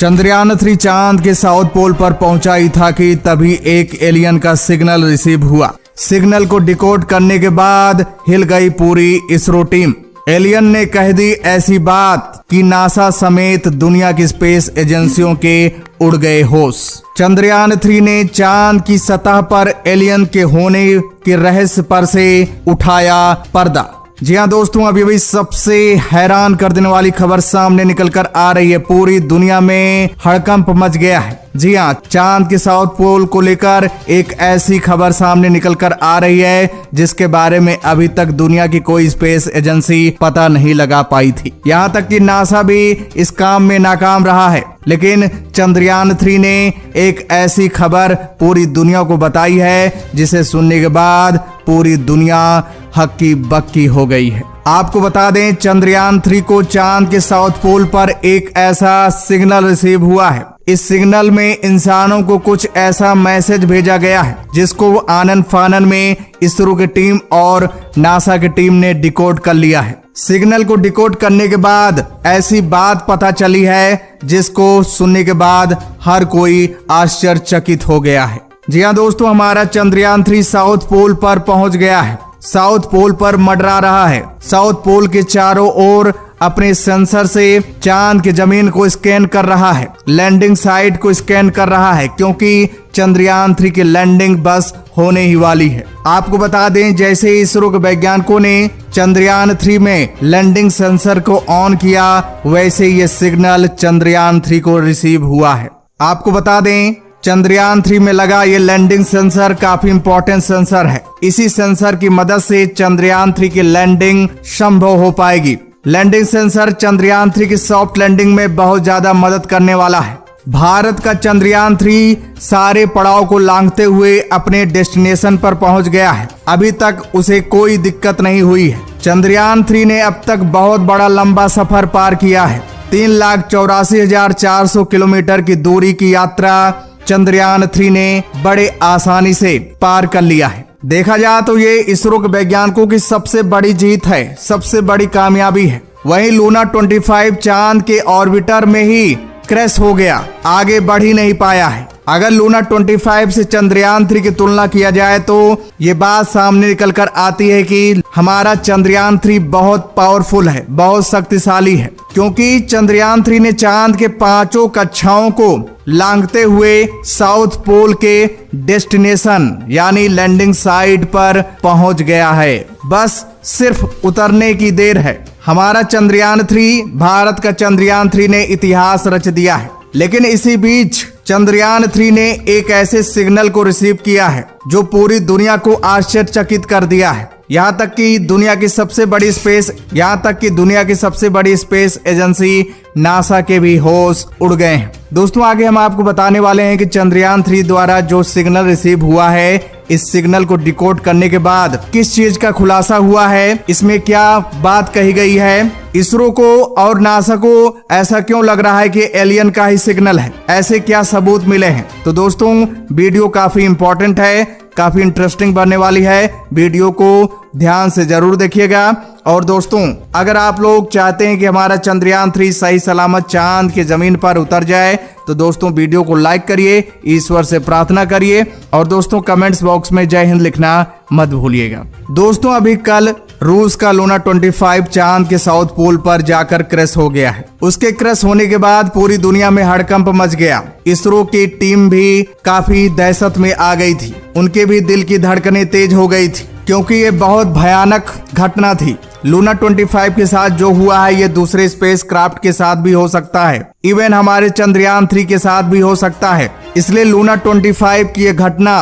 चंद्रयान 3 चांद के south pole पर पहुंचा ही था कि तभी एक एलियन का सिग्नल रिसीव हुआ। सिग्नल को डिकोड करने के बाद हिल गई पूरी इसरो टीम। एलियन ने कह दी ऐसी बात कि नासा समेत दुनिया की स्पेस एजेंसियों के उड़ गए होश। चंद्रयान 3 ने चांद की सतह पर एलियन के होने के रहस्य पर से उठाया पर्दा। जी हाँ दोस्तों, अभी सबसे हैरान कर देने वाली खबर सामने निकल कर आ रही है। पूरी दुनिया में हड़कंप मच गया है। जी हाँ, चांद के साउथ पोल को लेकर एक ऐसी खबर सामने निकल कर आ रही है जिसके बारे में अभी तक दुनिया की कोई स्पेस एजेंसी पता नहीं लगा पाई थी। यहाँ तक कि नासा भी इस काम में नाकाम रहा है। लेकिन चंद्रयान 3 ने एक ऐसी खबर पूरी दुनिया को बताई है जिसे सुनने के बाद पूरी दुनिया हक्की बक्की हो गई है। आपको बता दें, चंद्रयान 3 को चांद के साउथ पोल पर एक ऐसा सिग्नल रिसीव हुआ है। इस सिग्नल में इंसानों को कुछ ऐसा मैसेज भेजा गया है जिसको आनन फानन में इसरो की टीम और नासा की टीम ने डिकोड कर लिया है। सिग्नल को डिकोड करने के बाद ऐसी बात पता चली है जिसको सुनने के बाद हर कोई आश्चर्यचकित हो गया है। जी हाँ दोस्तों, हमारा चंद्रयान 3 साउथ पोल पर पहुंच गया है। साउथ पोल पर मंडरा रहा है। साउथ पोल के चारों ओर अपने सेंसर से चांद की जमीन को स्कैन कर रहा है। लैंडिंग साइट को स्कैन कर रहा है क्योंकि चंद्रयान 3 की लैंडिंग बस होने ही वाली है। आपको बता दें, जैसे ही इसरो के वैज्ञानिकों ने चंद्रयान 3 में लैंडिंग सेंसर को ऑन किया, वैसे ये सिग्नल चंद्रयान 3 को रिसीव हुआ है। आपको बता दें, चंद्रयान 3 में लगा ये लैंडिंग सेंसर काफी इंपॉर्टेंट सेंसर है। इसी सेंसर की मदद से चंद्रयान 3 की लैंडिंग संभव हो पाएगी। लैंडिंग सेंसर चंद्रयान 3 की सॉफ्ट लैंडिंग में बहुत ज्यादा मदद करने वाला है। भारत का चंद्रयान 3 सारे पड़ाव को लांघते हुए अपने डेस्टिनेशन पर पहुंच गया है। अभी तक उसे कोई दिक्कत नहीं हुई है। चंद्रयान 3 ने अब तक बहुत बड़ा लंबा सफर पार किया है। 3,84,400 किलोमीटर की दूरी की यात्रा चंद्रयान 3 ने बड़े आसानी से पार कर लिया है। देखा जाए तो ये इसरो के वैज्ञानिकों की सबसे बड़ी जीत है, सबसे बड़ी कामयाबी है। वहीं लूना 25 चांद के ऑर्बिटर में ही क्रैश हो गया, आगे बढ़ ही नहीं पाया है। अगर लूना 25 से चंद्रयान 3 की तुलना किया जाए तो ये बात सामने निकल कर आती है कि हमारा चंद्रयान 3 बहुत पावरफुल है, बहुत शक्तिशाली है, क्योंकि चंद्रयान 3 ने चांद के 5 कक्षाओं को लांघते हुए साउथ पोल के डेस्टिनेशन यानी लैंडिंग साइट पर पहुंच गया है। बस सिर्फ उतरने की देर है। हमारा चंद्रयान 3, भारत का चंद्रयान 3 ने इतिहास रच दिया है। लेकिन इसी बीच चंद्रयान 3 ने एक ऐसे सिग्नल को रिसीव किया है जो पूरी दुनिया को आश्चर्यचकित कर दिया है। यहाँ तक कि दुनिया की सबसे बड़ी स्पेस एजेंसी नासा के भी होश उड़ गए हैं। दोस्तों, आगे हम आपको बताने वाले हैं कि चंद्रयान 3 द्वारा जो सिग्नल रिसीव हुआ है, इस सिग्नल को डिकोड करने के बाद किस चीज का खुलासा हुआ है, इसमें क्या बात कही गई है, इसरो को और नासा को ऐसा क्यों लग रहा है कि एलियन का ही सिग्नल है, ऐसे क्या सबूत मिले हैं। तो दोस्तों, वीडियो काफी इंपॉर्टेंट है, काफी इंटरेस्टिंग बनने वाली है। वीडियो को ध्यान से जरूर देखिएगा। और दोस्तों, अगर आप लोग चाहते हैं कि हमारा चंद्रयान 3 सही सलामत चांद की जमीन पर उतर जाए तो दोस्तों वीडियो को लाइक करिए, ईश्वर से प्रार्थना करिए और दोस्तों कमेंट्स बॉक्स में जय हिंद लिखना मत भूलिएगा। दोस्तों, अभी कल रूस का लूना 25 चांद के साउथ पोल पर जाकर क्रैश हो गया है। उसके क्रैश होने के बाद पूरी दुनिया में हड़कंप मच गया। इसरो की टीम भी काफी दहशत में आ गई थी। उनके भी दिल की धड़कनें तेज हो गई थी क्योंकि ये बहुत भयानक घटना थी। लूना 25 के साथ जो हुआ है ये दूसरे स्पेस क्राफ्ट के साथ भी हो सकता है, इवन हमारे चंद्रयान 3 के साथ भी हो सकता है। इसलिए लूना 25 की यह घटना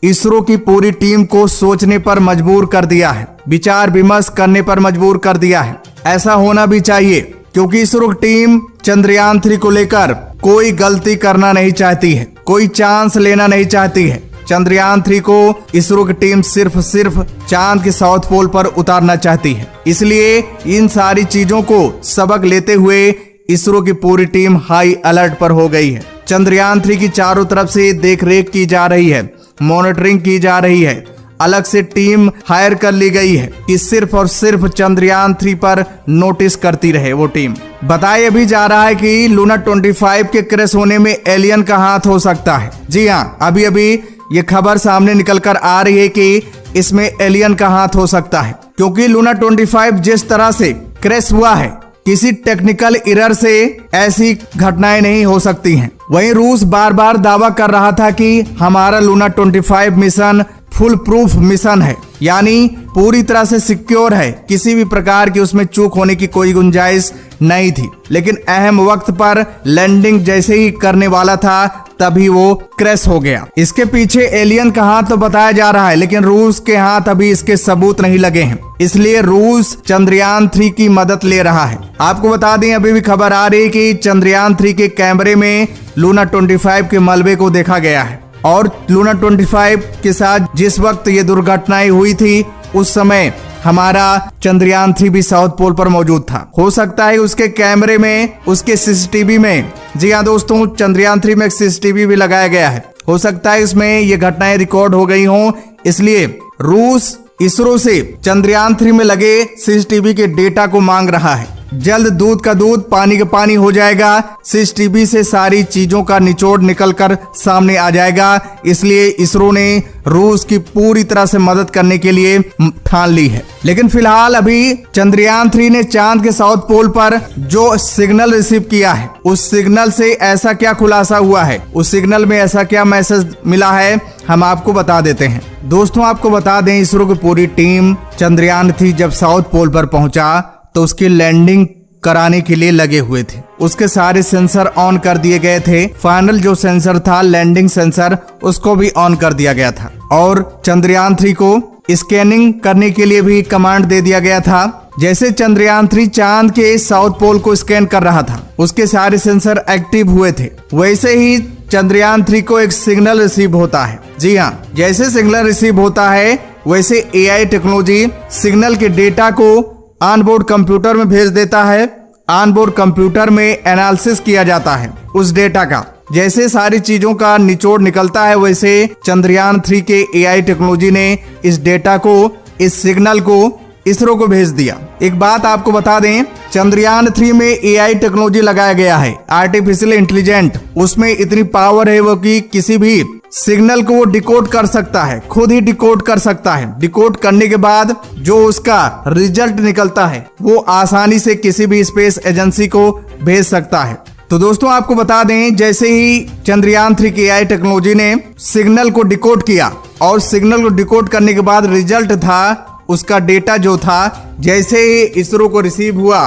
इसरो की पूरी टीम को सोचने पर मजबूर कर दिया है, विचार विमर्श करने पर मजबूर कर दिया है। ऐसा होना भी चाहिए क्योंकि इसरो की टीम चंद्रयान 3 को लेकर कोई गलती करना नहीं चाहती है, कोई चांस लेना नहीं चाहती है। चंद्रयान 3 को इसरो की टीम सिर्फ चांद के साउथ पोल पर उतारना चाहती है। इसलिए इन सारी चीजों को सबक लेते हुए इसरो की पूरी टीम हाई अलर्ट पर हो गई है। चंद्रयान 3 की चारों तरफ से देखरेख की जा रही है, मॉनिटरिंग की जा रही है। अलग से टीम हायर कर ली गई है कि सिर्फ और सिर्फ चंद्रयान 3 पर नोटिस करती रहे वो टीम। बताया भी जा रहा है कि लूना 25 के क्रैश होने में एलियन का हाथ हो सकता है। जी हाँ, अभी अभी ये खबर सामने निकल कर आ रही है कि इसमें एलियन का हाथ हो सकता है, क्योंकि लूना 25 जिस तरह से क्रैश हुआ है, किसी टेक्निकल एरर से ऐसी घटनाएं नहीं हो सकती हैं। वहीं रूस बार बार दावा कर रहा था कि हमारा Luna 25 mission full proof mission है, यानी पूरी तरह से सिक्योर है, किसी भी प्रकार की उसमें चूक होने की कोई गुंजाइश नहीं थी। लेकिन अहम वक्त पर लैंडिंग जैसे ही करने वाला था तभी वो क्रैश हो गया। इसके पीछे एलियन का हाथ तो बताया जा रहा है, लेकिन रूस के हाथ अभी इसके सबूत नहीं लगे हैं, इसलिए रूस चंद्रयान 3 की मदद ले रहा है। आपको बता दें, अभी भी खबर आ रही है कि चंद्रयान 3 के कैमरे में लूना 25 के मलबे को देखा गया है, और लूना 25 के साथ जिस वक्त ये दुर्घटनाएं हुई थी उस समय हमारा चंद्रयान 3 भी साउथ पोल पर मौजूद था। हो सकता है उसके कैमरे में, उसके सीसीटीवी में, जी हाँ दोस्तों, चंद्रयान 3 में सीसीटीवी भी लगाया गया है, हो सकता है इसमें ये घटनाएं रिकॉर्ड हो गई हों, इसलिए रूस इसरो से चंद्रयान 3 में लगे सीसीटीवी के डेटा को मांग रहा है। जल्द दूध का दूध पानी का पानी हो जाएगा, सीसीटीवी से सारी चीजों का निचोड़ निकलकर सामने आ जाएगा, इसलिए इसरो ने रूस की पूरी तरह से मदद करने के लिए ठान ली है। लेकिन फिलहाल अभी चंद्रयान 3 ने चांद के साउथ पोल पर जो सिग्नल रिसीव किया है, उस सिग्नल से ऐसा क्या खुलासा हुआ है, उस सिग्नल में ऐसा क्या मैसेज मिला है, हम आपको बता देते हैं। दोस्तों, आपको बता दें, इसरो की पूरी टीम चंद्रयान 3 जब साउथ पोल पर पहुंचा तो उसकी लैंडिंग कराने के लिए लगे हुए थे। उसके सारे सेंसर ऑन कर दिए गए थे। फाइनल जो सेंसर था, लैंडिंग सेंसर, उसको भी ऑन कर दिया गया था, और चंद्रयान 3 को स्कैनिंग करने के लिए भी कमांड दे दिया गया था। जैसे चंद्रयान 3 चांद के साउथ पोल को स्कैन कर रहा था, उसके सारे सेंसर एक्टिव हुए थे, वैसे ही चंद्रयान 3 को एक सिग्नल रिसीव होता है। जी हाँ, जैसे सिग्नल रिसीव होता है वैसे एआई टेक्नोलॉजी सिग्नल के डेटा को ऑनबोर्ड कंप्यूटर में भेज देता है। ऑनबोर्ड कंप्यूटर में एनालिसिस किया जाता है उस डेटा का। जैसे सारी चीजों का निचोड़ निकलता है, वैसे चंद्रयान 3 के एआई टेक्नोलॉजी ने इस डेटा को, इस सिग्नल को इसरो को भेज दिया। एक बात आपको बता दें, चंद्रयान 3 में एआई टेक्नोलॉजी लगाया गया है, आर्टिफिशियल इंटेलिजेंट। उसमें इतनी पावर है वो कि किसी भी सिग्नल को वो डिकोड कर सकता है, खुद ही डिकोड कर सकता है। डिकोड करने के बाद जो उसका रिजल्ट निकलता है वो आसानी से किसी भी स्पेस एजेंसी को भेज सकता है। तो दोस्तों, आपको बता दें, जैसे ही चंद्रयान 3 की एआई टेक्नोलॉजी ने सिग्नल को डिकोड किया, और सिग्नल को डिकोड करने के बाद रिजल्ट था, उसका डेटा जो था, जैसे ही इसरो को रिसीव हुआ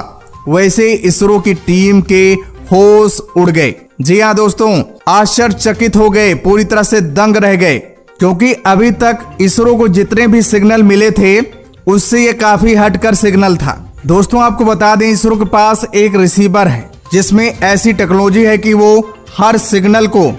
वैसे इसरो की टीम के होश उड़ गए। जी हाँ दोस्तों, आश्चर्यचकित हो गए, पूरी तरह से दंग रह गए, क्योंकि अभी तक इसरो को जितने भी सिग्नल मिले थे उससे ये काफी हटकर सिग्नल था। दोस्तों, आपको बता दें, इसरो के पास एक रिसीवर है जिसमें ऐसी टेक्नोलॉजी है कि वो हर सिग्नल को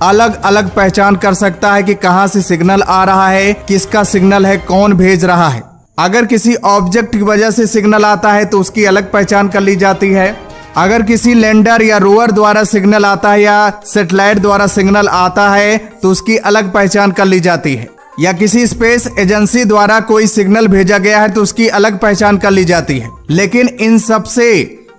अलग अलग पहचान कर सकता है कि कहां से सिग्नल आ रहा है, किसका सिग्नल है, कौन भेज रहा है। अगर किसी ऑब्जेक्ट की वजह से सिग्नल आता है तो उसकी अलग पहचान कर ली जाती है। अगर किसी लैंडर या रोवर द्वारा सिग्नल आता है या सैटेलाइट द्वारा सिग्नल आता है तो उसकी अलग पहचान कर ली जाती है। या किसी स्पेस एजेंसी द्वारा कोई सिग्नल भेजा गया है तो उसकी अलग पहचान कर ली जाती है। लेकिन इन सब से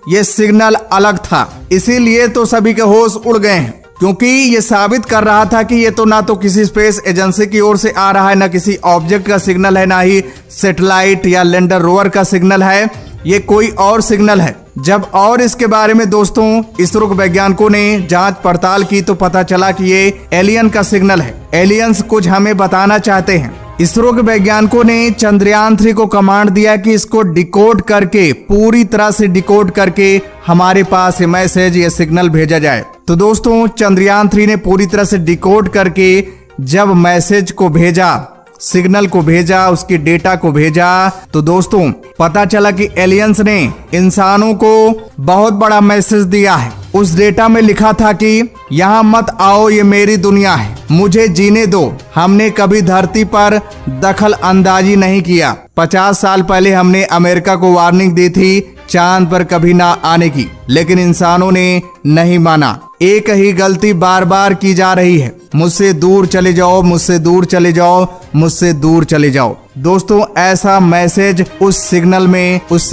ये सिग्नल अलग था, इसीलिए तो सभी के होश उड़ गए हैं, क्योंकि ये साबित कर रहा था कि ये तो ना तो किसी स्पेस एजेंसी की ओर से आ रहा है, ना किसी ऑब्जेक्ट का सिग्नल है, ना ही सैटेलाइट या लैंडर रोवर का सिग्नल है, ये कोई और सिग्नल है। जब और इसके बारे में दोस्तों इसरो के वैज्ञानिकों ने जांच पड़ताल की तो पता चला कि ये एलियन का सिग्नल है। एलियंस कुछ हमें बताना चाहते हैं। इसरो के वैज्ञानिकों ने चंद्रयान 3 को कमांड दिया कि इसको डिकोड करके, पूरी तरह से डिकोड करके हमारे पास ये मैसेज, ये सिग्नल भेजा जाए। तो दोस्तों, चंद्रयान 3 ने पूरी तरह से डिकोड करके जब मैसेज को भेजा, सिग्नल को भेजा, उसकी डेटा को भेजा, तो दोस्तों पता चला कि एलियंस ने इंसानों को बहुत बड़ा मैसेज दिया है। उस डेटा में लिखा था कि यहाँ मत आओ, ये मेरी दुनिया है, मुझे जीने दो। हमने कभी धरती पर दखल अंदाजी नहीं किया। 50 साल पहले हमने अमेरिका को वार्निंग दी थी चांद पर कभी ना आने की, लेकिन इंसानों ने नहीं माना। एक ही गलती बार बार की जा रही है, मुझसे दूर चले जाओ, मुझसे दूर चले जाओ, मुझसे दूर चले जाओ। दोस्तों, ऐसा मैसेज उस सिग्नल में, उस